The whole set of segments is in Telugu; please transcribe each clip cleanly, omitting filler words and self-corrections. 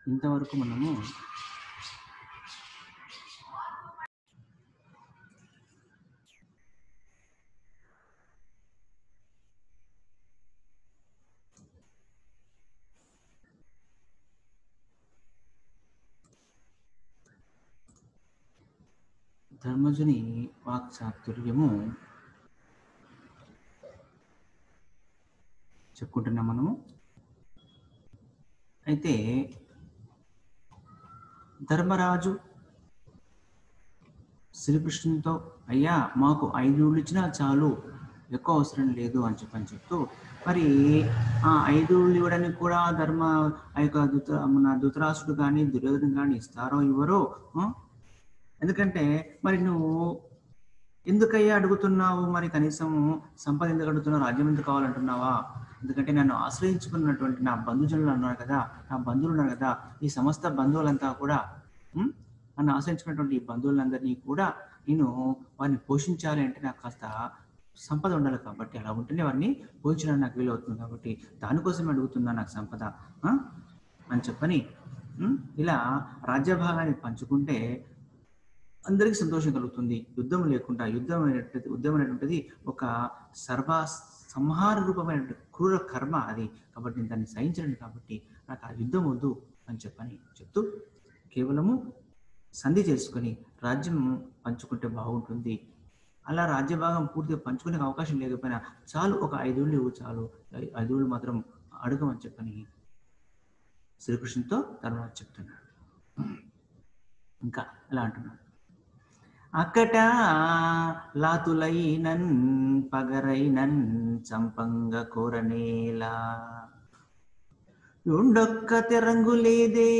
ఇంతవరకు మనము ధర్మజుని వాక్చాతుర్యము చెప్పుకుంటున్నాం మనము. అయితే ధర్మరాజు శ్రీకృష్ణునితో అయ్యా మాకు 5 ఊళ్ళు ఇచ్చినా చాలు, ఎక్కువ అవసరం లేదు అని చెప్తూ మరి ఆ 5 ఊళ్ళు ఇవ్వడానికి కూడా ఆ యొక్క మన ధృతరాష్ట్రుడు కానీ దుర్యోధనుడు కానీ ఇస్తారో ఇవ్వరో. ఎందుకంటే మరి నువ్వు ఎందుకయ్యా అడుగుతున్నావు, మరి కనీసం సంపద ఎందుకు అడుగుతున్నావు, రాజ్యం ఎందుకు కావాలంటున్నావా? ఎందుకంటే నన్ను ఆశ్రయించుకున్నటువంటి నా బంధుజనులు ఉన్నారు కదా, నా బంధువులు ఉన్నారు కదా, ఈ సమస్త బంధువులంతా కూడా నన్ను ఆశ్రయించుకున్నటువంటి ఈ బంధువులందరినీ కూడా నేను వారిని పోషించాలి అంటే నాకు కాస్త సంపద ఉండాలి. కాబట్టి అలా ఉంటేనే వారిని పోషించడానికి నాకు వీలవుతుంది. కాబట్టి దానికోసం అడుగుతున్నా నాకు సంపద అని చెప్పని ఇలా రాజ్యభాగాన్ని పంచుకుంటే అందరికీ సంతోషం కలుగుతుంది. యుద్ధం లేకుండా యుద్ధం అనేటువంటిది ఒక సంహార రూపమైన క్రూర కర్మ అది. కాబట్టి నేను దాన్ని సహించలేను. కాబట్టి నాకు ఆ యుద్ధం వద్దు అని చెప్తూ కేవలము సంధి చేసుకొని రాజ్యం పంచుకుంటే బాగుంటుంది. అలా రాజ్యభాగం పూర్తిగా పంచుకునే అవకాశం లేకపోయినా చాలు, ఒక 5 ఊళ్ళు ఇవ్వు చాలు, 5 ఊళ్ళు మాత్రం అడగమని చెప్పని శ్రీకృష్ణుతో ధర్మరాజు చెప్తున్నాడు. ఇంకా ఎలా అంటున్నాడు, అక్కట లాతులైనన్ పగరైనన్ చంపంగ కోరనేలా ఉండొక్క తెరంగు లేదే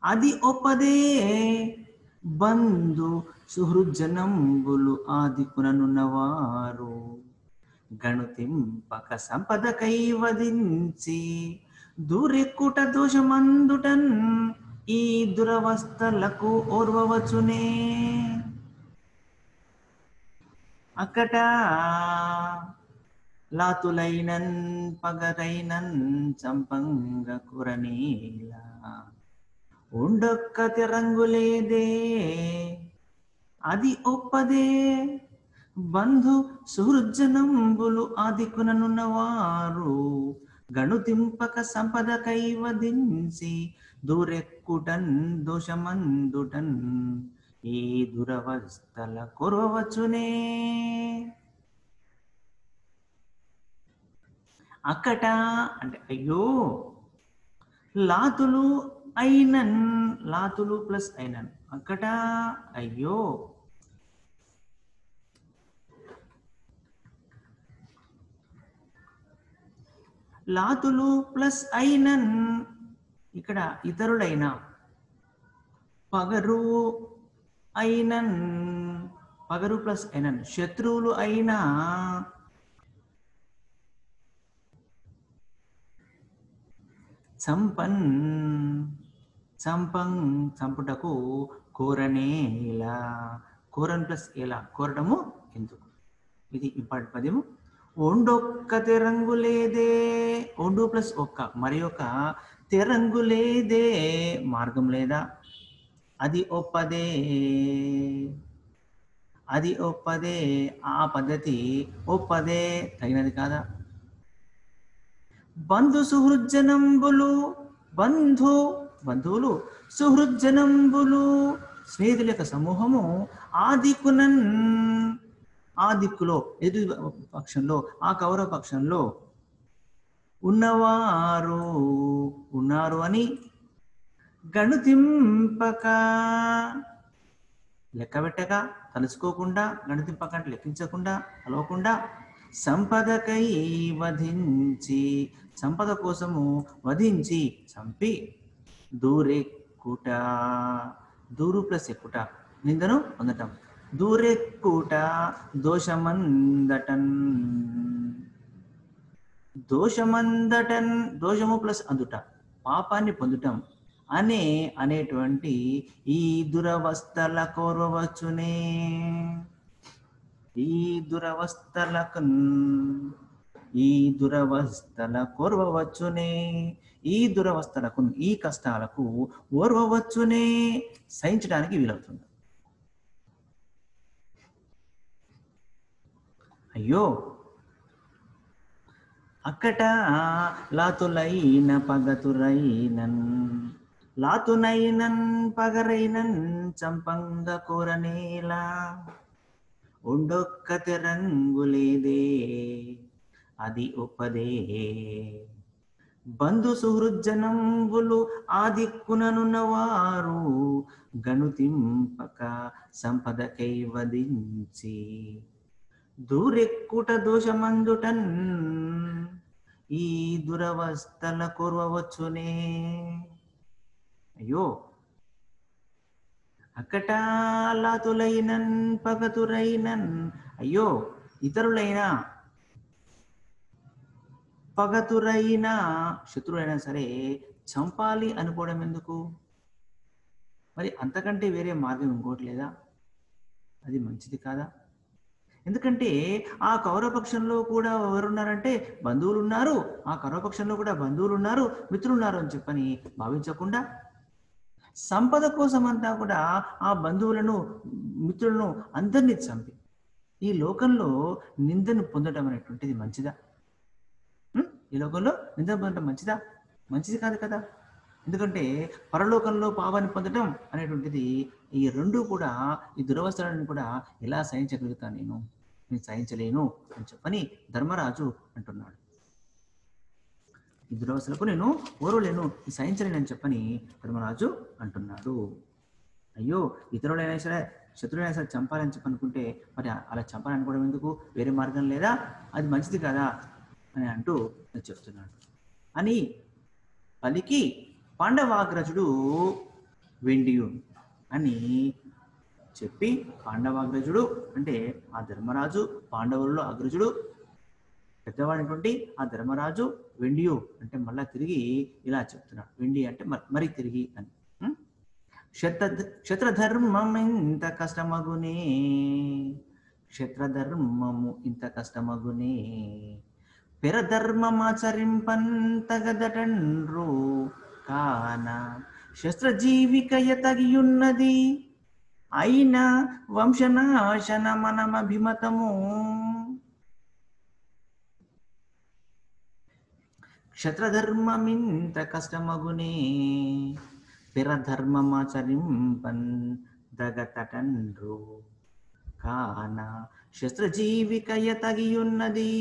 అది ఒప్పదే బంధు సుహృజ్జనంబులు ఆదికుననున్నవారు గణుతింపక సంపద కైవదించి దూరెక్కుట దోషమందుటన్ ఈ దురవస్థలకు ఓర్వవచ్చునే. అక్కట లాతులైనన్ పగరైనన్ చంపంగ కురనీలా ఉండొక్క తెరంగులేదే అది ఒప్పదే బంధు సుహృజ్జనంబులు ఆదికుననున్నవారు గణుతింపక సంపద కైవదించి దూరెక్కుటన్ దోషమందుటన్ ఈ దురవస్థల కొరవచ్చునే. అక్కట అంటే అయ్యో, లాతులు అయినన్, లాతులు ప్లస్ అయినన్, అక్కట అయ్యో, లాతులు ప్లస్ అయినన్ ఇక్కడ ఇతరులైన, పగరు అయినన్ పగరు ప్లస్ అయినన్ శత్రువులు అయినా, చంపన్ చంపుటకు కోరనేలా, కోరన్ ప్లస్ ఎలా కోరడము ఎందుకు, ఇది ఇంపార్టెంట్ పద్యము. ఒండొక్క తెరంగు లేదే, ఒండు ప్లస్ ఒక్క మరి ఒక తెరంగు లేదే మార్గం లేదా, అది ఒప్పదే ఆ పద్ధతి ఒప్పదే తగినది కాదా. బంధు సుహృజ్జనంబులు బంధువులు సుహృజ్జనంబులు స్నేహితుల యొక్క సమూహము ఆదికునన్ ఆ దిక్కులో ఎదురు పక్షంలో ఆ కౌరవ పక్షంలో ఉన్నారు అని గణుతింపక లెక్కబెట్టక తలుసుకోకుండా, గణుతింపక అంటే లెక్కించకుండా అలవకుండా, సంపదకై వధించి సంపద కోసము వధించి చంపి దూరెక్కుట, దూరు ప్లస్ ఎక్కుట నిందను పొందటం, దూరెక్కుట దోషమందటన్ దోషము ప్లస్ అందుట పాపాన్ని పొందుటం అనేటువంటి ఈ దురవస్థల కోరవచ్చునే. ఈ దురవస్థల కోరవచ్చునే. ఈ దురవస్థలకు, ఈ కష్టాలకు ఓర్వవచ్చునే, సహించడానికి వీలవుతుంది. అయ్యో అక్కట లాతులైన పగతురైనన్, లాతునైనన్ పగరైనన్ చంపంగ కోరనేలా, ఉండొక్క తెరంగులేదే అది ఒప్పదే, బంధు సుహృజ్జనంబులు ఆదిక్కుననున్నవారు గనుతింపక సంపద కైవదించి, దూరెక్కుట దోషమందుటన్ ఈ దురవస్థల కోరవచ్చునే. అయ్యో అక్కట లాతులైనన్ పగతురైనన్, అయ్యో ఇతరులైనా పగతురైనా శత్రువులైనా సరే చంపాలి అనుకోవడం ఎందుకు? మరి అంతకంటే వేరే మార్గం ఇంకోటి లేదా? అది మంచిది కాదా? ఎందుకంటే ఆ కౌరవపక్షంలో కూడా ఎవరున్నారంటే బంధువులు ఉన్నారు, ఆ కౌరవపక్షంలో కూడా బంధువులు ఉన్నారు, మిత్రులు ఉన్నారు అని చెప్పని భావించకుండా సంపద కోసం అంతా కూడా ఆ బంధువులను, మిత్రులను అందరినీ చంపి ఈ లోకంలో నిందను పొందడం అనేటువంటిది మంచిదా? ఈ లోకంలో నిందను పొందడం మంచిదా? మంచిది కాదు కదా. ఎందుకంటే పరలోకంలో పావాన్ని పొందడం అనేటువంటిది, ఈ రెండు కూడా, ఈ దురవస్థలను కూడా ఎలా సహించగలుగుతాను నేను సహించలేను అని చెప్పని ధర్మరాజు అంటున్నాడు. ఈ దురవస్థలకు నేను ఓర్వలేను, సహించలేనని చెప్పని ధర్మరాజు అంటున్నాడు. అయ్యో ఇతరులైనా సరే శత్రువులైనా సరే చంపాలని చెప్పనుకుంటే మరి అలా చంపాలనుకోవడం ఎందుకు? వేరే మార్గం లేదా? అది మంచిది కదా అని అంటూ చెప్తున్నాడు. అని పలికి పాండవాగ్రజుడు వెండియు అని చెప్పి, పాండవాగ్రజుడు అంటే ఆ ధర్మరాజు, పాండవుల్లో అగ్రజుడు పెద్దవాడైనటువంటి ఆ ధర్మరాజు వెండియు అంటే మళ్ళా తిరిగి ఇలా చెప్తున్నాడు. వెండి అంటే మరి తిరిగి అని. క్షత్రధర్మం ఇంత కష్టమగునే, క్షత్రధర్మము ఇంత కష్టమగునే, పెరధర్మమాచరింపన్ తగదటండ్రు కాన, శస్త్రజీవికయ తగియున్నది అయిన వంశనాశన మనమభిమతము. క్షత్రధర్మమింత కష్టమగునే, పెరధర్మమాచరింపన్ దగతటండ్రు కాన, శస్త్రజీవికయ తగియున్నది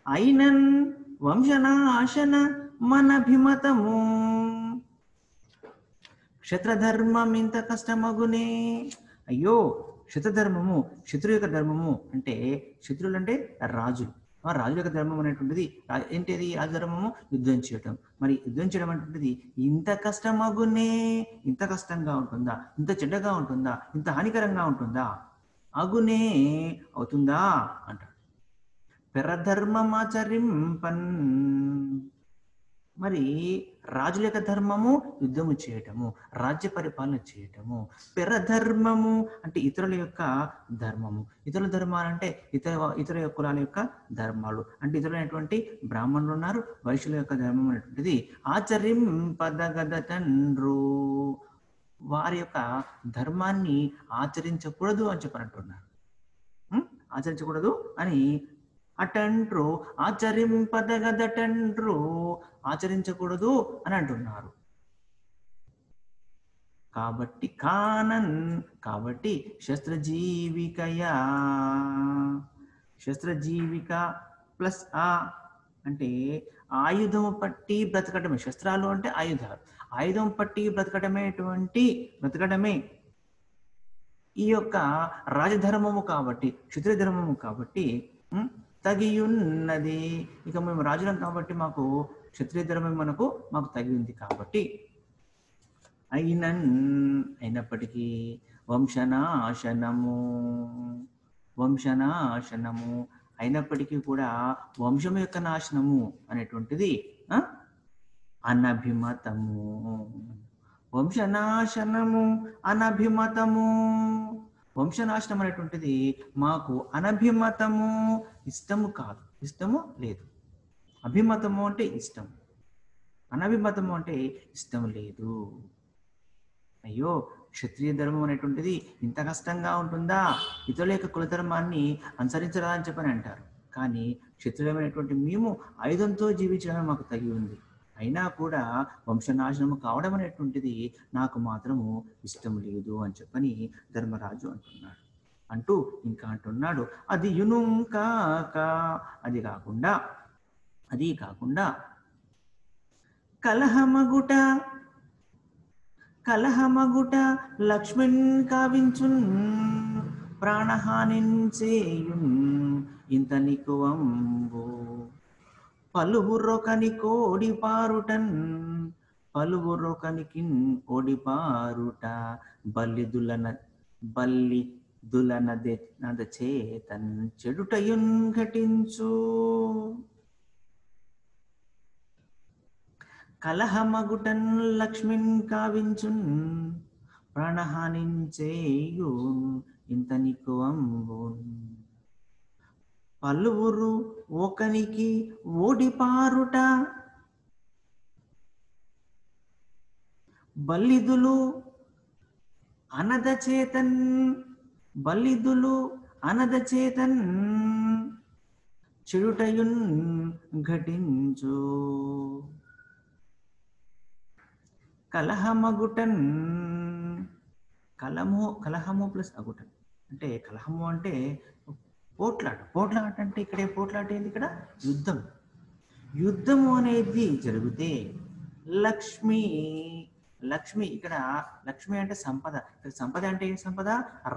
అయినన్ వంశనాశన మనభిమతము. క్షత్రధర్మం ఇంత కష్టమగునే. అయ్యో క్షత్రధర్మము, శత్రు యొక్క ధర్మము అంటే, శత్రువులు అంటే రాజులు, ఆ రాజుల యొక్క ధర్మం అనేటువంటిది ఏంటిది? రాజధర్మము యుద్ధం చేయటం. మరి యుద్ధం చేయడం అనేటువంటిది ఇంత కష్టమగునే, ఇంత కష్టంగా ఉంటుందా? ఇంత చెడ్డగా ఉంటుందా? ఇంత హానికరంగా ఉంటుందా? అగునే అవుతుందా అంటాడు. పెరధర్మమాచరింపన్, మరి రాజుల యొక్క ధర్మము యుద్ధము చేయటము, రాజ్య పరిపాలన చేయటము. పెరధర్మము అంటే ఇతరుల యొక్క ధర్మము. ఇతరుల ధర్మాలు అంటే ఇతర కులాల యొక్క ధర్మాలు అంటే ఇతరులైనటువంటి బ్రాహ్మణులు ఉన్నారు, వైశ్యుల యొక్క ధర్మం అనేటువంటిది ఆచరింపదగదటండ్రు, వారి యొక్క ధర్మాన్ని ఆచరించకూడదు అని చెప్పనంటున్నారు. ఆచరించకూడదు అని అటండ్రు, ఆచరింపదగదటండ్రు, ఆచరించకూడదు అని అంటున్నారు. కాబట్టి కానన్, కాబట్టి శస్త్రజీవికయా, శస్త్రజీవిక ప్లస్ ఆ అంటే ఆయుధము పట్టి బ్రతకటమే. శస్త్రాలు అంటే ఆయుధాలు, ఆయుధం పట్టి బ్రతకడమే ఈ యొక్క రాజధర్మము కాబట్టి, క్షత్రియ ధర్మము కాబట్టి తగియున్నది. ఇక మేము రాజులం కాబట్టి మాకు క్షత్రియ ధర్మం మాకు తగి ఉంది కాబట్టి, అయినప్పటికీ వంశనాశనము అయినప్పటికీ కూడా వంశము యొక్క నాశనము అనేటువంటిది అనభిమతము. వంశనాశనము అనభిమతము, వంశనాశనం అనేటువంటిది మాకు అనభిమతము, ఇష్టము కాదు, ఇష్టము లేదు. అభిమతము అంటే ఇష్టం. అనభిమతము అంటే ఇష్టం లేదు. అయ్యో, క్షత్రియ ధర్మం అనేటువంటిది ఇంత కష్టంగా ఉంటుందా, ఇతరుల యొక్క కులధర్మాన్ని అనుసరించరా అని చెప్పని అంటారు. కానీ క్షత్రియులమైనటువంటి మేము ఆయుధంతో జీవించడమే మాకు తగి ఉంది. అయినా కూడా వంశనాశనము కావడం అనేటువంటిది నాకు మాత్రము ఇష్టం లేదు అని చెప్పని ధర్మరాజు అంటున్నాడు. అంటూ ఇంకా అంటున్నాడు, అది యునుం కాక, అది కాకుండా కలహమగుట లక్ష్మణ్ కావించున్ ప్రాణహానిన్ చేయున్ ఇంత నికువంబు పలువురొకనికి ఓడిపారుట బల్లిదులనద చేతన్ చెడుటయున్ ఘటించు. కలహమగుటన్ లక్ష్మిన్ కావించున్ ప్రాణహానించేయున్ ఇంత నికువంబున్ పలువురు ఒకనికి ఓడిపారుట బల్లిదులు అనద చేతన్ చెడుటయున్ ఘటించు. కలహమగుటన్, కలహము ప్లస్ అగుటన్ అంటే, కలహము అంటే పోట్లాట అంటే ఇక్కడ పోట్లాట ఏంది, ఇక్కడ యుద్ధము అనేది జరిగితే లక్ష్మి ఇక్కడ లక్ష్మి అంటే సంపద. ఇక్కడ సంపద అంటే ఏ సంపద,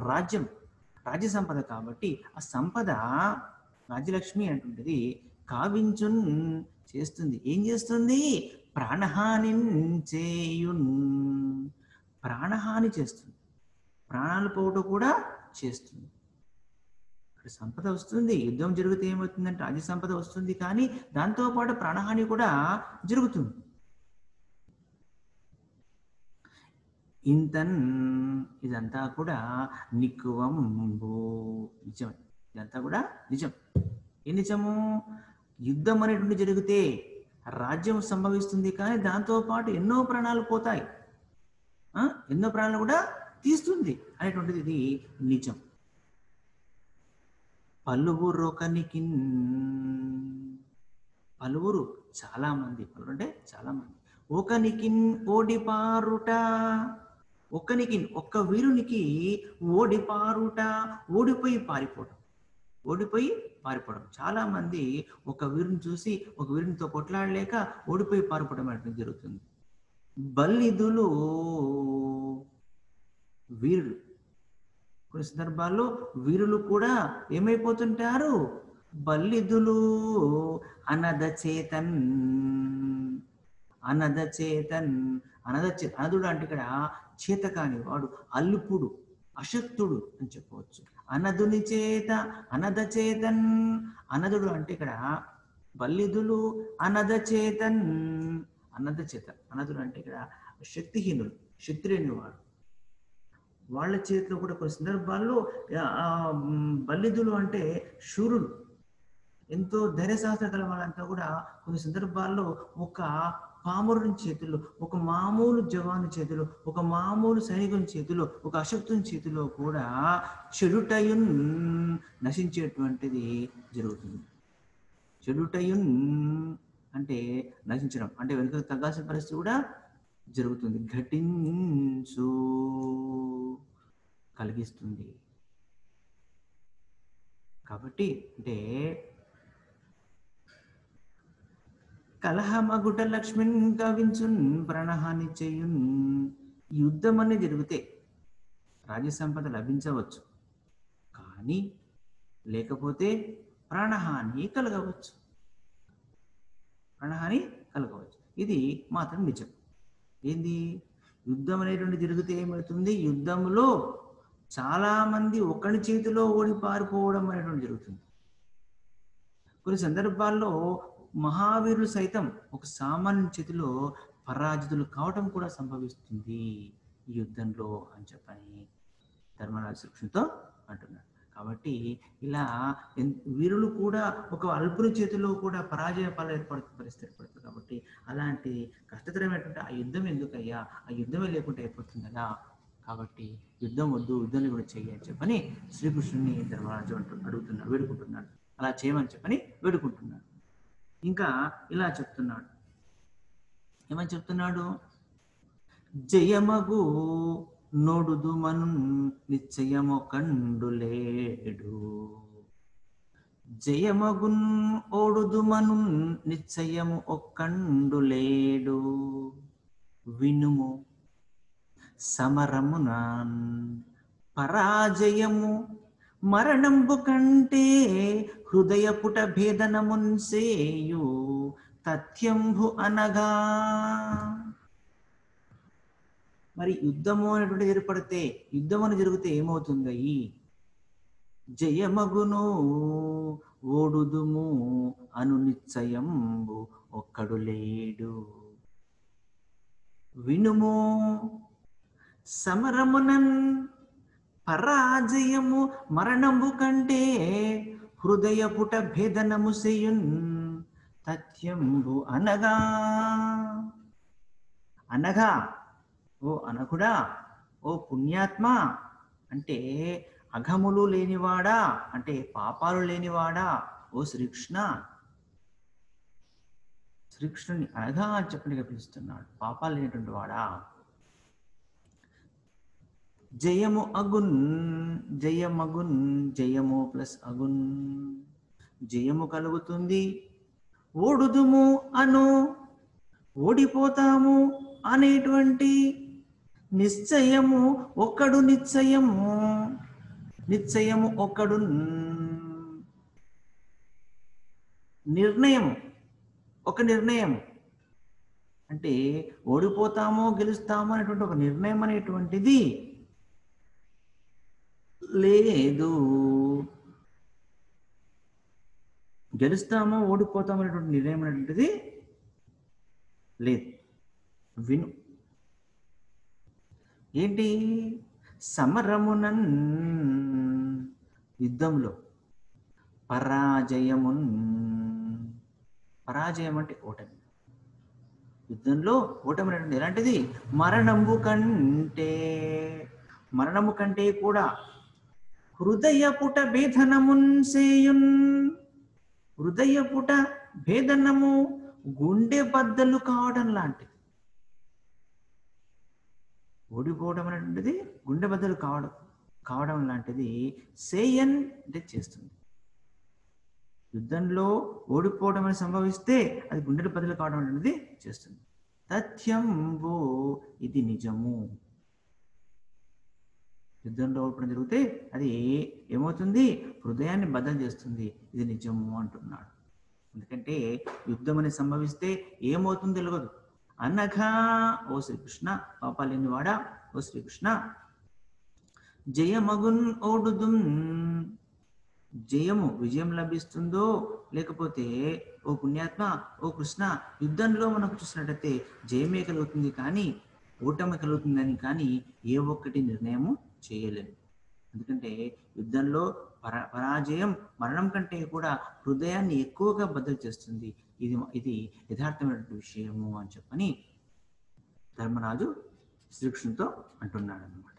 రాజ్య సంపద. కాబట్టి ఆ సంపద రాజ్యలక్ష్మి అంటుంటది కావించున్ చేస్తుంది. ఏం చేస్తుంది, ప్రాణహాని చేస్తుంది, ప్రాణాలు పోవటం కూడా చేస్తుంది. ఇక్కడ సంపద వస్తుంది, యుద్ధం జరిగితే ఏమవుతుందంటే రాజ్య సంపద వస్తుంది, కానీ దాంతోపాటు ప్రాణహాని కూడా జరుగుతుంది. ఇంతన్, ఇదంతా కూడా నికువంబు, నిజం. ఇదంతా కూడా నిజం. ఏ నిజము, యుద్ధం అనేటువంటి జరిగితే రాజ్యం సంభవిస్తుంది, కానీ దాంతోపాటు ఎన్నో ప్రాణాలు పోతాయి, ఎన్నో ప్రాణాలు కూడా తీస్తుంది అనేటువంటిది ఇది నిజం. పలువురు చాలా మంది, పలువురు అంటే చాలా మంది, ఒకనికిన్ ఓడిపారుట, ఒక్క వీరునికి ఓడిపారుట, ఓడిపోయి పారిపోవడం. చాలా మంది ఒక వీరుని చూసి ఒక వీరునితో కొట్లాడలేక ఓడిపోయి పారిపోవడం అనేది జరుగుతుంది. బల్లిదులు, వీరులు, కొన్ని సందర్భాల్లో వీరులు కూడా ఏమైపోతుంటారు, బల్లిదులు అనద చేతన్. అనదుడు అంటే ఇక్కడ చేతకాని వాడు, అల్పుడు, అశక్తుడు అని చెప్పవచ్చు. అనదుని చేత అనద చేతన్, అనదుడు అంటే ఇక్కడ బల్లిదులు అనద చేతన్, అనదుడు అంటే ఇక్కడ శక్తిహీనుడు, శక్తి లేని వాడు. వాళ్ళ చేతిలో కూడా కొన్ని సందర్భాల్లో బల్లిదులు అంటే శూరులు, ఎంతో ధైర్యశాస్త్ర గల వాళ్ళంతా కూడా కొన్ని సందర్భాల్లో ఒక పామరుని చేతిలో, ఒక మామూలు జవాను చేతిలో, ఒక మామూలు సైనికుని చేతిలో, ఒక అశక్తుని చేతిలో కూడా చెడుటయున్ నశించేటువంటిది జరుగుతుంది. చెడుటయున్ అంటే నశించడం, అంటే వెనుక తగ్గాల్సిన పరిస్థితి కూడా జరుగుతుంది. ఘటించు కలిగిస్తుంది. కాబట్టి అంటే కలహమగుట లక్ష్మిన్ కవించున్ ప్రాణహాని చేయున్. యుద్ధం అనే జరిగితే రాజ్య సంపద లభించవచ్చు, కానీ లేకపోతే ప్రాణహాని కలగవచ్చు. ఇది మాత్రం నిజం. ఏంది, యుద్ధం అనేటువంటి జరిగితే ఏమవుతుంది, యుద్ధంలో చాలా మంది ఒకరి చేతిలో ఓడి పారిపోవడం అనేటువంటి జరుగుతుంది. కొన్ని సందర్భాల్లో మహావీరులు సైతం ఒక సామాన్య చేతిలో పరాజితులు కావటం కూడా సంభవిస్తుంది ఈ యుద్ధంలో అని చెప్పని ధర్మరాజు శ్రీకృష్ణుతో అంటున్నాడు. కాబట్టి ఇలా వీరులు కూడా ఒక అల్పుని చేతిలో కూడా పరాజయ పాలు ఏర్పడుతున్న పరిస్థితి ఏర్పడుతుంది. కాబట్టి అలాంటి కష్టతరమైనటువంటి ఆ యుద్ధం ఎందుకయ్యా, ఆ యుద్ధమే లేకుండా అయిపోతుంది కదా. కాబట్టి యుద్ధం వద్దు, యుద్ధం కూడా చెయ్యి అని చెప్పని శ్రీకృష్ణుని ధర్మరాజు అడుగుతున్నాడు, వేడుకుంటున్నాడు. అలా చేయమని చెప్పని వేడుకుంటున్నాడు. ఇంకా ఇలా చెప్తున్నాడు, ఏమని చెప్తున్నాడు? జయమగు నోడుదు మను నిశ్చయము కండులేడు, జయమగున్ ఓడుదు మను నిశ్చయము ఒక్కండులేడు, వినుము సమరమునాన్ పరాజయము మరణంబు కంటే హృదయపుట భేదనమున్సేయు తథ్యంబు అనగా. మరి యుద్ధము అనేటువంటి ఏర్పడితే, యుద్ధం అని జరిగితే ఏమవుతుంది? జయమగును ఓడుదుము అను నిశ్చయంబు ఒక్కడు లేడు, వినుము సమరమునన్ పరాజయము మరణము కంటే హృదయపుట భేదనము సేయున్ తథ్యంబు అనగా. అనగా ఓ అనకుడా, ఓ పుణ్యాత్మ, అంటే అఘములు లేనివాడా, అంటే పాపాలు లేనివాడా, ఓ శ్రీకృష్ణ. శ్రీకృష్ణుని అనగా చెప్పనిగా పిలుస్తున్నాడు, పాపాలు లేనటువంటి వాడా. జయము అగున్, జయమగున్, జయము ప్లస్ అగున్, జయము కలుగుతుంది. ఓడుదుము అను, ఓడిపోతాము అనేటువంటి నిశ్చయము ఒక్కడు, నిశ్చయము నిశ్చయము ఒక్కడు, నిర్ణయం, ఒక నిర్ణయం అంటే ఓడిపోతామో గెలుస్తామో అనేటువంటి ఒక నిర్ణయం అనేటువంటిది లేదు. గెలుస్తామో ఓడిపోతామో అనేటువంటి నిర్ణయం అనేటువంటిది లేదు. విను, ఏంటి? సమరమునన్, యుద్ధంలో పరాజయమున్, పరాజయం అంటే ఓటమి. యుద్ధంలో ఓటమి అనేటువంటి ఎలాంటిది? మరణము కంటే, మరణము కంటే కూడా హృదయపుట భేదనమున్ సేయున్, హృదయపుట భేదనము గుండె బద్దలు కావడం లాంటిది. ఓడిపోవడం అనేటువంటిది గుండె బద్దలు కావడం లాంటిది. సేయన్ అంటే చేస్తుంది. యుద్ధంలో ఓడిపోవడం అని సంభవిస్తే అది గుండె బద్దలు కావడం అనేది చేస్తుంది. తథ్యంబు, ఇది నిజము. యుద్ధంలో ఓడిపోవడం జరిగితే అది ఏమవుతుంది? హృదయాన్ని బద్దలు చేస్తుంది. ఇది నిజము అంటున్నాడు. ఎందుకంటే యుద్ధం అని సంభవిస్తే ఏమవుతుందో తెలియదు. అనగా ఓ శ్రీకృష్ణ, పాపాలేని వాడా, ఓ శ్రీకృష్ణ, జయమగున్ ఓడుదుం, జయము విజయం లభిస్తుందో లేకపోతే ఓ పుణ్యాత్మ, ఓ కృష్ణ, యుద్ధంలో మనకు చూసినట్టయితే జయమే కలుగుతుంది కానీ ఓటమి కలుగుతుందని కానీ ఏ ఒక్కటి నిర్ణయము చేయలేము. ఎందుకంటే యుద్ధంలో పరాజయం మరణం కంటే కూడా హృదయాన్ని ఎక్కువగా బద్దలు చేస్తుంది. ఇది యథార్థమైనటువంటి విషయము అని చెప్పని ధర్మరాజు శ్రీకృష్ణుతో అంటున్నాడు అన్నమాట.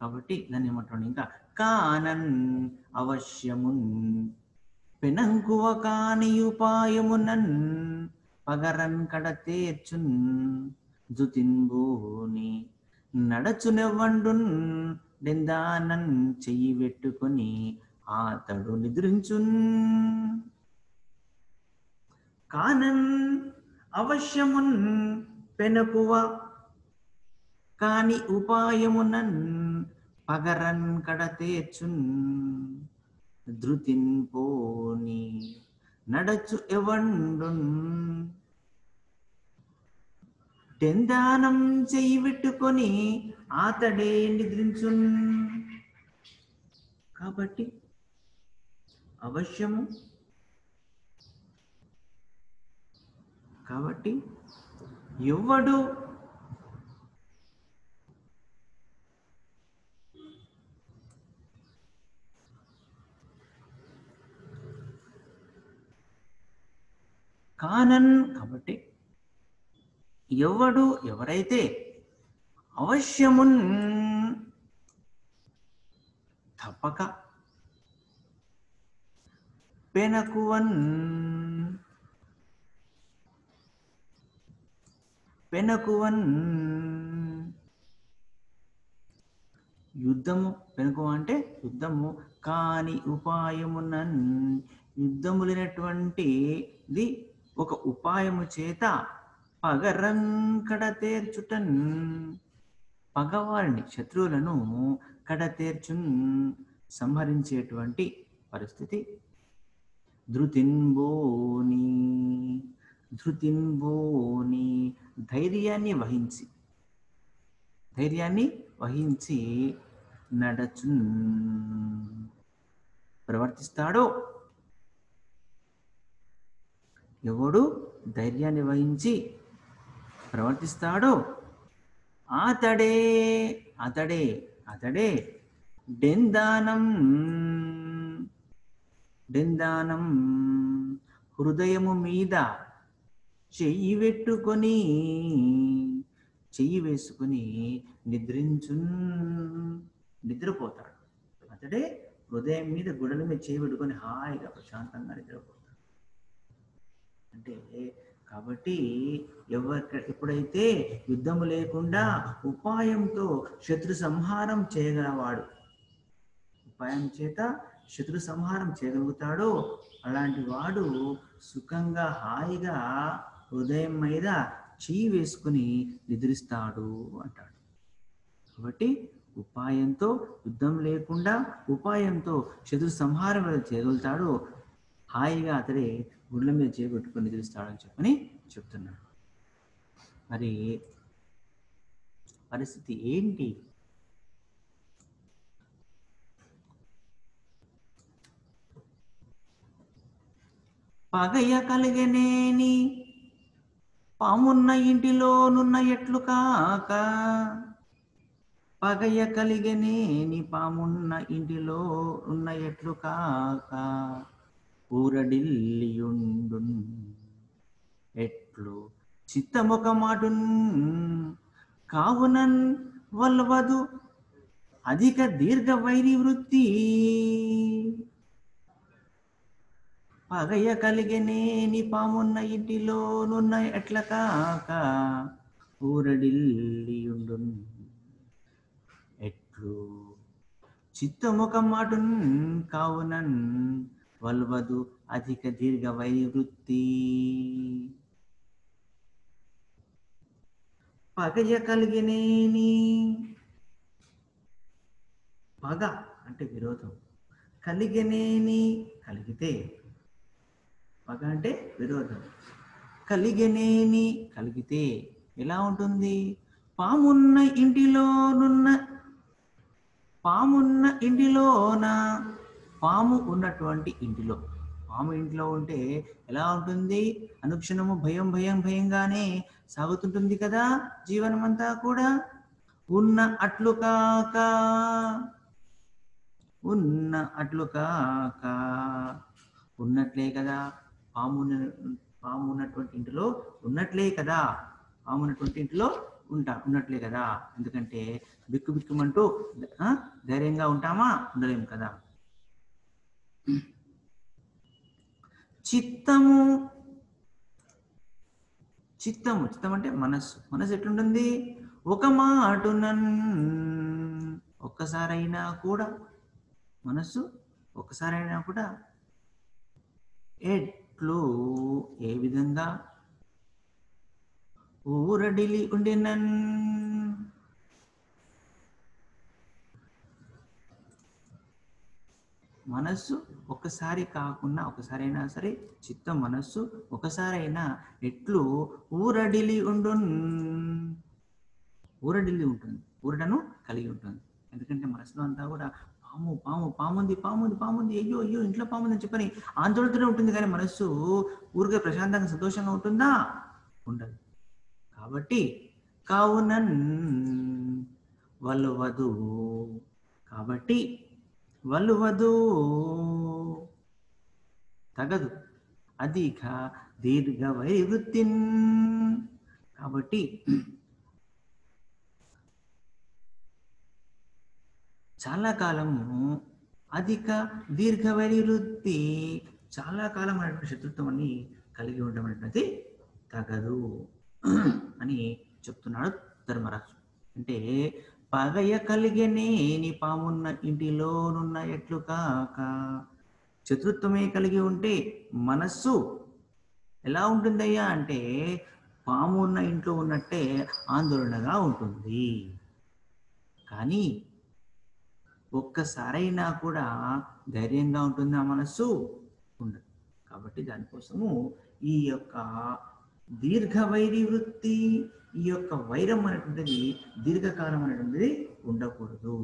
కాబట్టి దాన్ని ఏమంటున్నాడు? ఇంకా కానన్ అవశ్యమున్ పెనంకువ కాని ఉపాయమునన్ పగరన్ కడతేర్చున్ జుతిన్బూని నడచునెవ్వండున్ డెందానన్ చెయ్యి పెట్టుకొని ఆతడు నిద్రించున్. కానన్ అవశ్యమున్ పెనకువ కాని ఉపాయమునన్ పగరన్ కడతేర్చున్ ధృతిన్ పోని నడచు ఎవండున్ డెందానం చెయ్యి పెట్టుకొని ఆతడే నిద్రించున్. కాబట్టి అవశ్యము, కాబట్టి ఎవ్వడు కానన్ కాబట్టి ఎవరైతే అవశ్యమున్ తప్పక పెనకువన్ యుద్ధము పెనుకువ అంటే యుద్ధము కాని ఉపాయమునన్ యుద్ధము లేనటువంటిది ఒక ఉపాయము చేత పగరన్ కడతేర్చుటన్ పగవారిని శత్రువులను కడతేర్చున్ సంహరించేటువంటి పరిస్థితి ధృతిన్బోని ధైర్యాన్ని వహించి నడచున్ ప్రవర్తిస్తాడో ఎవడు ధైర్యాన్ని వహించి ప్రవర్తిస్తాడో అతడే డెందానం హృదయము మీద చెయ్యి వేసుకొని నిద్రపోతాడు. అతడే హృదయం మీద గుడల మీద చేయి పెట్టుకొని హాయిగా ప్రశాంతంగా నిద్రపోతాడు. అంటే కాబట్టి ఎప్పుడైతే యుద్ధము లేకుండా ఉపాయంతో శత్రు సంహారం చేయగలవాడు, ఉపాయం చేత శత్రు సంహారం చేయగలుగుతాడో అలాంటి వాడు సుఖంగా హాయిగా హృదయం మీద చెయ్యి వేసుకుని నిద్రిస్తాడు అంటాడు. కాబట్టి ఉపాయంతో యుద్ధం లేకుండా ఉపాయంతో శత్రు సంహారం చేయగలుగుతాడు, హాయిగా అతడే గుడ్ల మీద చేపెట్టుకుని నిద్రిస్తాడని చెప్పని చెప్తున్నాడు. మరి పరిస్థితి ఏంటి? పగయ కలిగనేని పామున్న ఇంటిలోనున్న ఎట్లు కాక, పగయ కలిగనేని పామున్న ఇంటిలో ఉన్న ఎట్లు కాక, ఊరడిల్లియుండున్ ఎట్లు చిత్తమొక మాటున్ కావునన్ వల్వదు అధిక దీర్ఘ వైరి వృత్తి. పగయ కలిగనేని పామున్న ఇంటిలోనున్న ఎట్ల కాక, ఊరడిల్లియుండున్ ఎట్లు చిత్తమొక మాటున్ కావునన్ వల్వదు అధిక దీర్ఘ వైరి వృత్తి. పగయ కలిగినేని, పగ అంటే విరోధం, కలిగినేని కలిగితే, పగ అంటే విరోధం, కలిగినేని కలిగితే ఎలా ఉంటుంది? పామున్న ఇంటిలోన పాము ఉన్నటువంటి ఇంటిలో, పాము ఇంట్లో ఉంటే ఎలా ఉంటుంది? అనుక్షణము భయంగానే సాగుతుంటుంది కదా జీవనం అంతా కూడా. ఉన్న అట్లు కాక ఉన్నట్లే కదా, పాము ఉన్నటువంటి ఇంటిలో ఉన్నట్లే కదా, పాము ఉన్నటువంటి ఇంటిలో ఉన్నట్లే కదా. ఎందుకంటే బిక్కుమంటూ ధైర్యంగా ఉంటామా? ఉండలేము కదా. చిత్తం అంటే మనసు ఎట్లుంటుంది? ఒక మాటునన్ ఒక్కసారైనా కూడా, మనసు ఒక్కసారైనా కూడా ఎట్లు ఏ విధంగా ఊరడిలి ఉండినన్ మనస్సు ఒకసారి కాకుండా ఒకసారైనా సరే, చిత్తం మనస్సు ఒకసారైనా ఎట్లు ఊరడిలి ఉంటుంది, ఊరడను కలిగి ఉంటుంది. ఎందుకంటే మనసులో అంతా కూడా పాముంది, అయ్యో ఇంట్లో పాముంది అని చెప్పని ఆందోళనతోనే ఉంటుంది. కానీ మనస్సు ఊరికే ప్రశాంతంగా సంతోషంగా ఉంటుందా? ఉండదు. కాబట్టి కావునన్ వలువదు, తగదు అధిక దీర్ఘ వైవృత్తిన్. కాబట్టి చాలా కాలము అధిక దీర్ఘ వైవృత్తి, చాలా కాలం అనేటువంటి శత్రుత్వాన్ని కలిగి ఉండడం అనేటువంటిది తగదు అని చెప్తున్నాడు ధర్మరాజు. అంటే పగయ కలిగనేని పామున్న ఇంటిలోనున్న ఎట్లు కాక, శత్రుత్వమే కలిగి ఉంటే మనస్సు ఎలా ఉంటుందయ్యా అంటే పాము ఉన్న ఇంట్లో ఉన్నట్టే ఆందోళనగా ఉంటుంది. కానీ ఒక్కసారైనా కూడా ధైర్యంగా ఉంటుంది ఆ మనస్సు ఉండదు. కాబట్టి దానికోసము ఈ యొక్క దీర్ఘ వైరి వృత్తి, ఈ యొక్క వైరం అనేటువంటిది దీర్ఘకాలం అనేటువంటిది ఉండకూడదు.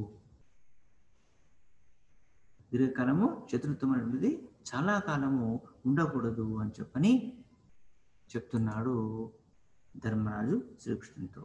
దీర్ఘకాలము శత్రుత్వం అనేటువంటిది చాలా కాలము ఉండకూడదు అని చెప్తున్నాడు ధర్మరాజు శ్రీకృష్ణునితో.